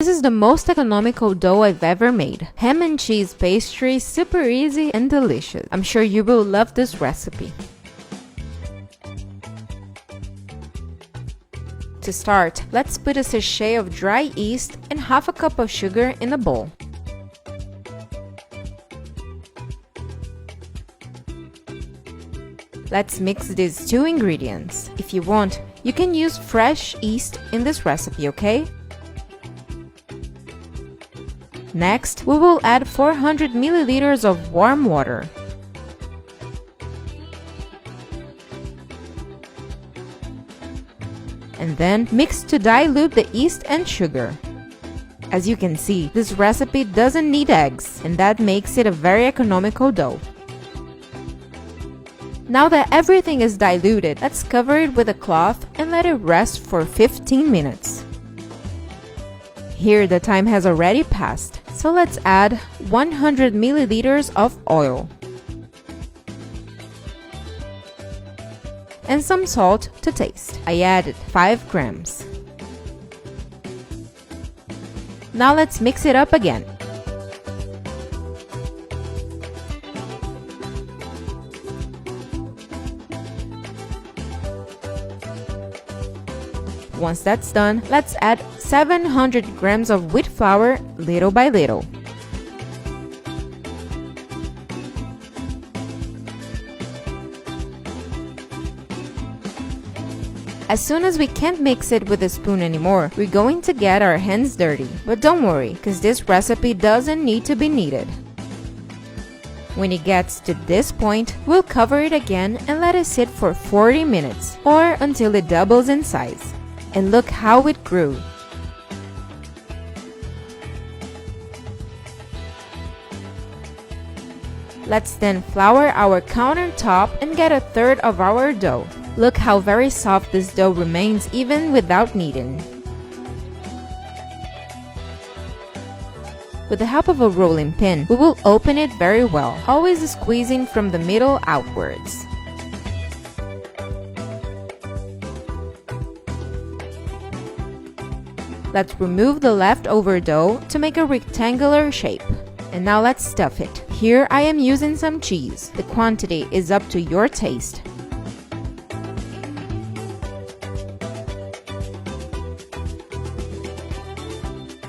This is the most economical dough I've ever made. Ham and cheese pastry, super easy and delicious. I'm sure you will love this recipe. To start, let's put a sachet of dry yeast and half a cup of sugar in a bowl. Let's mix these two ingredients. If you want, you can use fresh yeast in this recipe, okay? Next, we will add 400 milliliters of warm water. And then mix to dilute the yeast and sugar. As you can see, this recipe doesn't need eggs, and that makes it a very economical dough. Now that everything is diluted, let's cover it with a cloth and let it rest for 15 minutes. Here the time has already passed, so let's add 100 milliliters of oil and some salt to taste. I added 5 grams. Now let's mix it up again. Once that's done, let's add 700 grams of wheat flour little by little. As soon as we can't mix it with a spoon anymore, we're going to get our hands dirty. But don't worry, because this recipe doesn't need to be kneaded. When it gets to this point, we'll cover it again and let it sit for 40 minutes, or until it doubles in size. And look how it grew! Let's then flour our countertop and get a third of our dough. Look how very soft this dough remains even without kneading. With the help of a rolling pin, we will open it very well, always squeezing from the middle outwards. Let's remove the leftover dough to make a rectangular shape. And now let's stuff it. Here I am using some cheese. The quantity is up to your taste.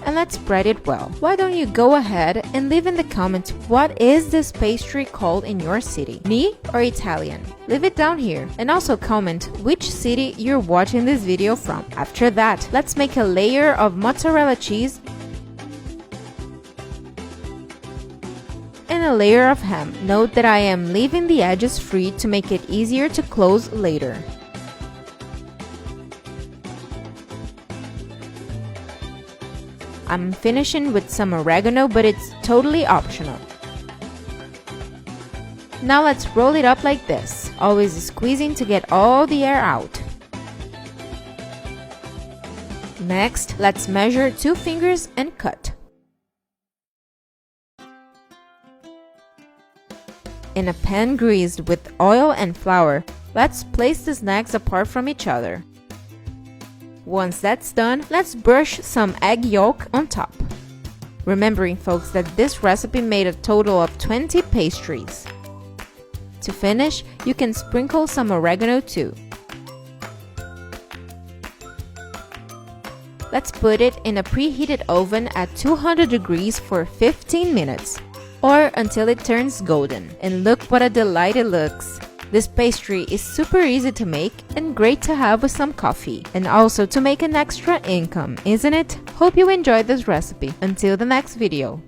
And let's spread it well. Why don't you go ahead and leave in the comments what is this pastry called in your city? Me or Italian? Leave it down here, and also comment which city you're watching this video from. After that, let's make a layer of mozzarella cheese and a layer of ham. Note that I am leaving the edges free to make it easier to close later. I'm finishing with some oregano, but it's totally optional. Now let's roll it up like this, always squeezing to get all the air out. Next, let's measure 2 fingers and cut. In a pan greased with oil and flour, let's place the snacks apart from each other. Once that's done, let's brush some egg yolk on top. Remembering, folks, that this recipe made a total of 20 pastries. To finish, you can sprinkle some oregano too. Let's put it in a preheated oven at 200 degrees for 15 minutes, or until it turns golden. And look what a delight it looks! This pastry is super easy to make and great to have with some coffee, and also to make an extra income, isn't it? Hope you enjoyed this recipe. Until the next video.